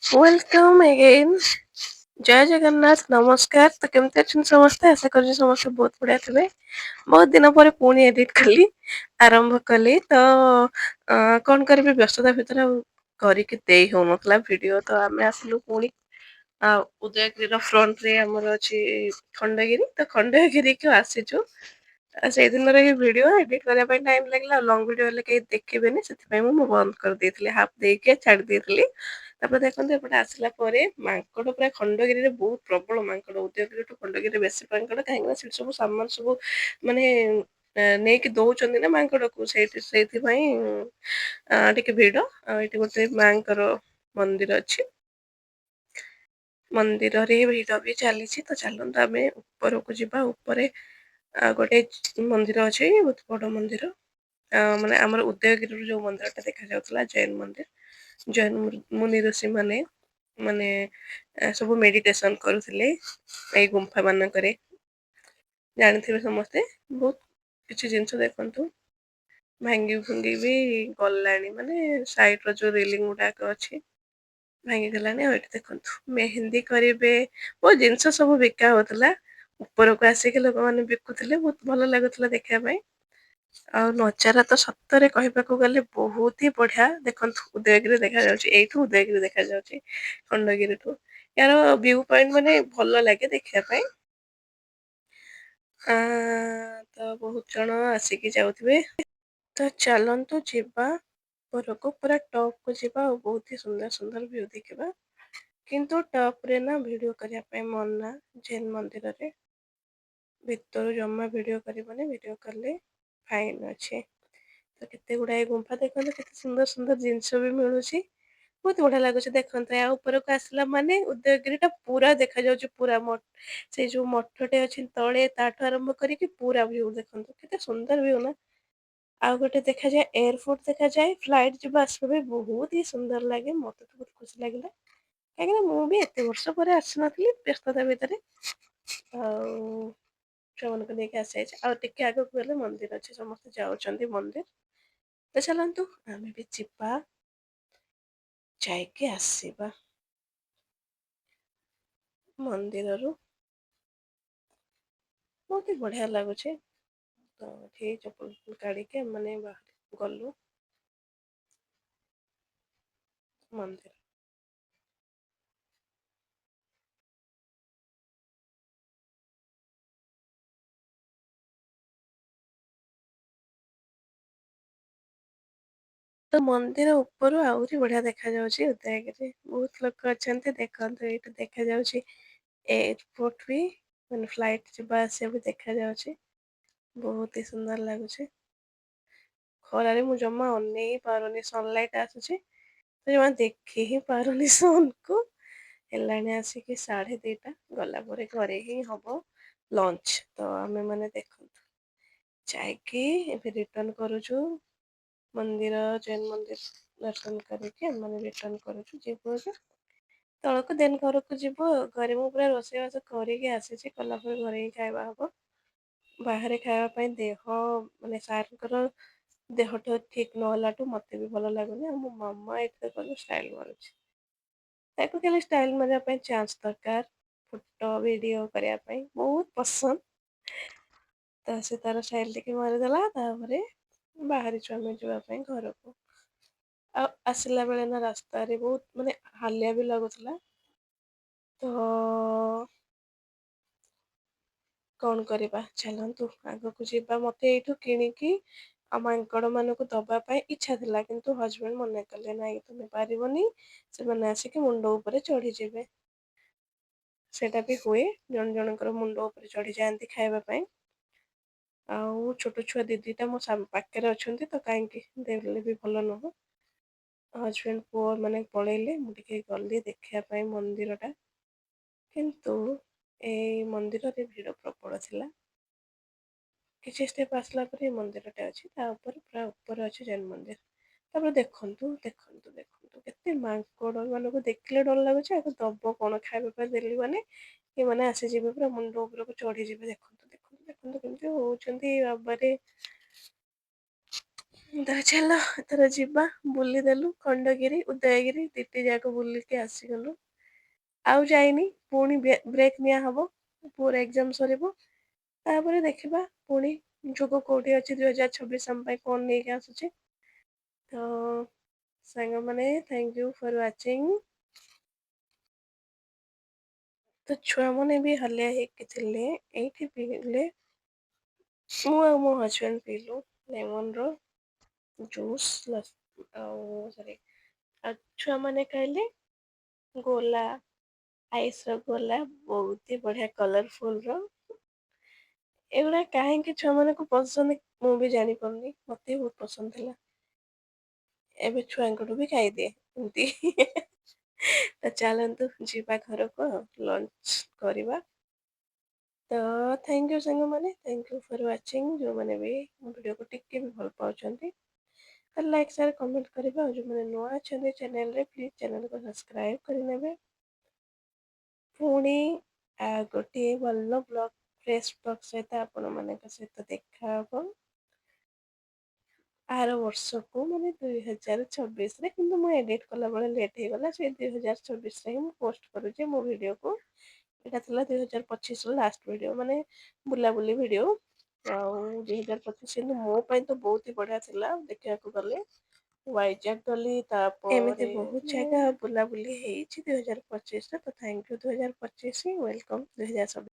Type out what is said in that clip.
Welcome again. ଜୟ ଜଗନ୍ନାଥ ନମସ୍କାର। ତ କେମିତି ଅଛନ୍ତି ସମସ୍ତେ? ଆଶା କରୁଛି ସମସ୍ତେ ବହୁତ ବଢିଆ ଥିବେ। ବହୁତ ଦିନ ପରେ ପୁଣି ଏଡିଟ କଲି, ଆରମ୍ଭ କଲି। ତ କଣ କରିବି, ବ୍ୟସ୍ତତା ଭିତରେ ଆଉ କରିକି ଦେଇ ହଉନଥିଲା ଭିଡିଓ। ତ ଆମେ ଆସିଲୁ ପୁଣି ଉଦୟଗିରିର ଫ୍ରଣ୍ଟ ରେ ଆମର ଅଛି ଖଣ୍ଡଗିରି। ତ ଖଣ୍ଡଗିରିକୁ ଆସିଛୁ। ସେଇଦିନର ହିଁ ଭିଡିଓ ଏଡିଟ କରିବା ପାଇଁ ଟାଇମ ଲାଗିଲା। ଆଉ ଲଙ୍ଗ ଭିଡିଓ ହେଲେ କେହି ଦେଖିବେନି, ସେଥିପାଇଁ ମୁଁ ବନ୍ଦ କରିଦେଇଥିଲି, ହାଫ ଦେଇକି ଛାଡି ଦେଇଥିଲି। ତାପରେ ଦେଖନ୍ତୁ ଏପଟେ ଆସିଲା ପରେ ମାଙ୍କଡ ପୁରା ଖଣ୍ଡଗିରିରେ ବହୁତ ପ୍ରବଳ ମାଙ୍କଡ। ଉଦୟଗିରିଠୁ ଖଣ୍ଡଗିରିରେ ବେଶୀ ମାଙ୍କଡ, କାହିଁକି ନା ସେଠି ସବୁ ସାମାନ ସବୁ ମାନେ ନେଇକି ଦଉଛନ୍ତି ନା ମାଙ୍କଡକୁ, ସେଇଥିପାଇଁ ଟିକେ ଭିଡ। ଆଉ ଏଇଠି ଗୋଟେ ମାଙ୍କର ମନ୍ଦିର ଅଛି। ମନ୍ଦିରରେ ଭିଡ ବି ଚାଲିଛି। ତ ଚାଲନ୍ତୁ ଆମେ ଉପରକୁ ଯିବା। ଉପରେ ଗୋଟେ ମନ୍ଦିର ଅଛି, ବହୁତ ବଡ ମନ୍ଦିର। ମାନେ ଆମର ଉଦୟଗିରିରୁ ଯୋଉ ମନ୍ଦିର ଟା ଦେଖା ଯାଉଥିଲା, ଜୈନ ମନ୍ଦିର। ଜୈନ ମୁନି ଋଷି ମାନେ ସବୁ ମେଡିଟେସନ କରୁଥିଲେ ଏଇ ଗୁମ୍ଫା ମାନଙ୍କରେ। ଜାଣିଥିବେ ସମସ୍ତେ। ବହୁତ କିଛି ଜିନିଷ ଦେଖନ୍ତୁ ଭାଙ୍ଗି ଭୁଙ୍ଗି ବି ଗଲାଣି, ମାନେ ସାଇଡ ର ଯୋଉ ରିଲିଙ୍ଗ ଗୁଡାକ ଅଛି ଭାଙ୍ଗିଗଲାଣି। ଆଉ ଏଇଠି ଦେଖନ୍ତୁ ମେହେନ୍ଦୀ କରିବେ, ବହୁତ ଜିନିଷ ସବୁ ବିକା ହଉଥିଲା। ଉପରକୁ ଆସିକି ଲୋକମାନେ ବିକୁଥିଲେ, ବହୁତ ଭଲ ଲାଗୁଥିଲା ଦେଖିବା ପାଇଁ। ଆଉ ନଜାରା ତ ସତରେ କହିବାକୁ ଗଲେ ବହୁତ ହି ବଢିଆ। ଦେଖନ୍ତୁ ଉଦୟଗିରି ଦେଖାଯାଉଛି, ଏଇଠୁ ଉଦୟଗିରି ଦେଖାଯାଉଛି ଖଣ୍ଡଗିରିଠୁ। ୟାର ଭ୍ୟୁ ପଏଣ୍ଟ ମାନେ ଭଲ ଲାଗେ ଦେଖିବା ପାଇଁ। ତ ବହୁତ ଜଣ ଆସିକି ଯାଉଥିବେ। ତ ଚାଲନ୍ତୁ ଯିବା ଉପରକୁ, ପୁରା ଟପ୍ କୁ ଯିବା ଆଉ ବହୁତ ହି ସୁନ୍ଦର ସୁନ୍ଦର ଭ୍ୟୁ ଦେଖିବା। କିନ୍ତୁ ଟପ ରେ ନା ଭିଡିଓ କରିବା ପାଇଁ ମନା ଜୈନ ମନ୍ଦିରରେ। ଭିତରୁ ଜମା ଭିଡିଓ କରିବନି, ଭିଡିଓ କଲେ ଫାଇନ ଅଛି। ତ କେତେ ଗୁଡାଏ ଗୁମ୍ଫା ଦେଖନ୍ତୁ, କେତେ ସୁନ୍ଦର ସୁନ୍ଦର ଜିନିଷ ବି ମିଳୁଛି। ବହୁତ ବଢିଆ ଲାଗୁଛି। ଦେଖନ୍ତୁ ୟା ଉପରକୁ ଆସିଲା ମାନେ ଉଦୟଗିରି ଟା ପୁରା ଦେଖାଯାଉଛି। ପୁରା ସେଇ ଯୋଉ ମଠଟେ ଅଛି ତଳେ, ତାଠୁ ଆରମ୍ଭ କରିକି ପୁରା ଭ୍ୟୁ ଦେଖନ୍ତୁ, କେତେ ସୁନ୍ଦର ଭ୍ୟୁ ନା। ଆଉ ଗୋଟେ ଦେଖାଯାଏ ଏୟାରପୋର୍ଟ, ଦେଖାଯାଏ ଫ୍ଲାଇଟ ଯିବା ଆସିବା ବି ବହୁତ ହି ସୁନ୍ଦର ଲାଗେ। ମତେ ତ ବହୁତ ଖୁସି ଲାଗିଲା, କାହିଁକିନା ମୁଁ ବି ଏତେ ବର୍ଷ ପରେ ଆସିନଥିଲି ବ୍ୟସ୍ତତା ଭିତରେ। ଆଉ ଛୁଆମାନଙ୍କୁ ନେଇକି ଆସିଯାଇଛି। ଆଉ ଟିକେ ଆଗକୁ ଗଲେ ମନ୍ଦିର ଅଛି, ସମସ୍ତେ ଯାଉଛନ୍ତି ମନ୍ଦିର। ତ ଚାଲନ୍ତୁ ଆମେ ବି ଯିବା, ଯାଇକି ଆସିବା ମନ୍ଦିରରୁ। ବହୁତ ହି ବଢିଆ ଲାଗୁଛି। ତ ଏଠି ଚପଲ କାଢିକି ମାନେ ବାହାରି ଗଲୁ ମନ୍ଦିର। ତ ମନ୍ଦିର ଉପରୁ ଆହୁରି ବଢିଆ ଦେଖା ଯାଉଛି ଉଦୟଗିରି। ବହୁତ ଲୋକ ଅଛନ୍ତି, ଦେଖନ୍ତୁ ଏଇଠୁ ଦେଖା ଯାଉଛି ଏୟାରପୋର୍ଟ ବି, ମାନେ ଫ୍ଲାଇଟ ଯିବା ଆସିବା ବି ଦେଖା ଯାଉଛି। ବହୁତ ହି ସୁନ୍ଦର ଲାଗୁଛି। ଖରାରେ ମୁଁ ଜମା ଅନେଇ ପାରୁନି, ସନଲାଇଟ ଆସୁଛି ତ ଜମା ଦେଖି ହିଁ ପାରୁନି ସନ୍ କୁ। ହେଲାଣି ଆସିକି 2:30, ଗଲା ପରେ ଘରେ ହିଁ ହବ ଲଞ୍ଚ। ତ ଆମେ ମାନେ ଦେଖନ୍ତୁ ଯାଇକି ଏବେ ରିଟର୍ଣ କରୁଛୁ ମନ୍ଦିର, ଜୈନ ମନ୍ଦିର ଦର୍ଶନ କରିକି ଆମେ ରିଟର୍ଣ କରୁଛୁ, ଯିବୁ ଏବେ ତଳକୁ। ଦେନ୍ ଘରକୁ ଯିବୁ ଆଉ। ଘରେ ମୁଁ ପୁରା ରୋଷେଇବାସ କରିକି ଆସିଛି, କଲା ପରେ ଘରେ ହିଁ ଖାଇବା ହବ। ବାହାରେ ଖାଇବା ପାଇଁ ଦେହ, ମାନେ ସାରଙ୍କର ଦେହଟା ଠିକ ନହେଲାଠୁ ମତେ ବି ଭଲ ଲାଗୁନି। ଆଉ ମୋ ମାମା ଏଠି ଦେଖନ୍ତୁ ଷ୍ଟାଇଲ ମାରୁଛି। ତାକୁ ଖାଲି ଷ୍ଟାଇଲ ମାରିବା ପାଇଁ ଚାନ୍ସ ଦରକାର, ଫଟୋ ଭିଡିଓ କରିବା ପାଇଁ ବହୁତ ପସନ୍ଦ। ତ ସେ ତାର ଷ୍ଟାଇଲ ଟିକେ ମାରିଦେଲା, ତାପରେ ବାହାରିଛୁ ଆମେ ଯିବା ପାଇଁ ଘରକୁ। ଆଉ ଆସିଲା ବେଳେ ନା ରାସ୍ତାରେ ବହୁତ ମାନେ ହାଲିଆ ବି ଲାଗୁଥିଲା। ତ କଣ କରିବା, ଚାଲନ୍ତୁ ଆଗକୁ ଯିବା। ମତେ ଏଇଠୁ କିଣିକି ଆଉ ମାଙ୍କଡ ମାନଙ୍କୁ ଦବା ପାଇଁ ଇଚ୍ଛା ଥିଲା, କିନ୍ତୁ ହଜବେଣ୍ଡ ମନା କଲେ ନାଇଁ ତମେ ପାରିବନି, ସେମାନେ ଆସିକି ମୁଣ୍ଡ ଉପରେ ଚଢିଯିବେ। ସେଇଟା ବି ହୁଏ, ଜଣେ ଜଣଙ୍କର ମୁଣ୍ଡ ଉପରେ ଚଢି ଯାଆନ୍ତି ଖାଇବା ପାଇଁ। ଆଉ ଛୋଟ ଛୁଆ ଦିଦିଟା ମୋ ପାଖରେ ଅଛନ୍ତି, ତ କାହିଁକି ଦେଲେ ବି ଭଲ ନୁହଁ। ହଜବେଣ୍ଡ ପୁଅ ମାନେ ପଳେଇଲେ, ମୁଁ ଟିକେ ଗଲି ଦେଖିବା ପାଇଁ ମନ୍ଦିର ଟା। କିନ୍ତୁ ଏଇ ମନ୍ଦିରରେ ଭିଡ ପ୍ରବଳ ଥିଲା। କିଛି ଷ୍ଟେପ ଆସିଲା ପରେ ମନ୍ଦିରଟେ ଅଛି, ତା ଉପରେ ପୁରା ଉପରେ ଅଛି ଜୈନ ମନ୍ଦିର। ତାପରେ ଦେଖନ୍ତୁ ଦେଖନ୍ତୁ ଦେଖନ୍ତୁ କେତେ ମାଙ୍କଡ, ମାନଙ୍କୁ ଦେଖିଲେ ଡର ଲାଗୁଛି, ଆକୁ ଦବ କଣ ଖାଇବା ପାଇଁ ଦେଲି ମାନେ ଏମାନେ ଆସିଯିବେ ପୁରା ମୁଣ୍ଡ ଉପରକୁ ଚଢିଯିବେ। ଦେଖନ୍ତୁ ଦେଖନ୍ତୁ ଦେଖନ୍ତୁ କେମିତି ହଉଛନ୍ତି ବାବାରେ। ତ ଚାଲ ଏଥର ଯିବା ବୁଲିଦେଲୁ ଖଣ୍ଡଗିରି ଉଦୟଗିରି ଦିଟି ଯାକ ବୁଲିକି ଆସିଗଲୁ। ଆଉ ଯାଇନି, ପୁଣି ବ୍ରେକ୍ ନିଆହବ, ପୁଅର ଏକ୍ଜାମ ସରିବ, ତାପରେ ଦେଖିବା ପୁଣି ଯୋଗ କୋଉଠି ଅଛି 2026 ଆମ ପାଇଁ କଣ ନେଇକି ଆସୁଛି। ତ ସାଙ୍ଗମାନେ ଥ୍ୟାଙ୍କ ୟୁ ଫର୍ ୱାଚିଂ। ତ ଛୁଆମାନେ ବି ହାଲିଆ ହେଇକି ଥିଲେ, ଏଇଠି ପିଇଲେ ମୁଁ ଆଉ ମୋ ହଜବେଣ୍ଡ ପିଇଲୁ ଲେମନର ଜୁସ୍ ଆଉ ସରି ଆଉ ଛୁଆମାନେ ଖାଇଲେ ଗୋଲା, ଆଇସର ଗୋଲା ବହୁତ ହି ବଢିଆ କଲରଫୁଲ ର। ଏଗୁଡା କାହିଁକି ଛୁଆ ମାନଙ୍କୁ ପସନ୍ଦ ମୁଁ ବି ଜାଣିପାରୁନି, ମତେ ବି ବହୁତ ପସନ୍ଦ ଥିଲା। ଏବେ ଛୁଆଙ୍କଠୁ ବି ଖାଇଦିଏ ଏମତି। ତ ଚାଲନ୍ତୁ ଯିବା ଘରକୁ ଆଉ ଲଞ୍ଚ କରିବା। ତ ଥ୍ୟାଙ୍କ ୟୁ ସାଙ୍ଗମାନେ, ଥ୍ୟାଙ୍କ ୟୁ ଫର୍ ୱାଚିଂ। ଯୋଉମାନେ ବି ମୋ ଭିଡ଼ିଓକୁ ଟିକେ ବି ଭଲ ପାଉଛନ୍ତି ଲାଇକ୍ ସେୟାର କମେଣ୍ଟ କରିବା। ଆଉ ଯୋଉମାନେ ନୂଆ ଅଛନ୍ତି ଚ୍ୟାନେଲରେ ପ୍ଲିଜ୍ ଚ୍ୟାନେଲକୁ ସବସ୍କ୍ରାଇବ କରିନେବେ। ପୁଣି ଗୋଟିଏ ଭଲ ବ୍ଲଗ ଫ୍ରେଶ ବ୍ଲଗ ସହିତ ଆପଣ ମାନଙ୍କ ସହିତ ଦେଖାହବ ଆର ବର୍ଷକୁ, ମାନେ 2026ରେ। କିନ୍ତୁ ମୁଁ ଏଡିଟ କଲାବେଳେ ଲେଟ୍ ହେଇଗଲା, ସେ 2026ରେ ହିଁ ମୁଁ ପୋଷ୍ଟ କରୁଛି ମୋ ଭିଡିଓକୁ। ଏଇଟା ଥିଲା 2025ର ଲାଷ୍ଟ ଭିଡିଓ, ମାନେ ବୁଲାବୁଲି ଭିଡିଓ। ଆଉ 2025 କିନ୍ତୁ ମୋ ପାଇଁ ତ ବହୁତ ହି ବଢିଆ ଥିଲା ଦେଖିବାକୁ ଗଲେ। ୱାଇଜାକ୍ ଗଲି, ତାପରେ ଏମିତି ବହୁତ ଜାଗା ବୁଲାବୁଲି ହେଇଛି 2025ରେ। ତ ଥ୍ୟାଙ୍କ ୟୁ 2025, ୱେଲକମ୍ 2026।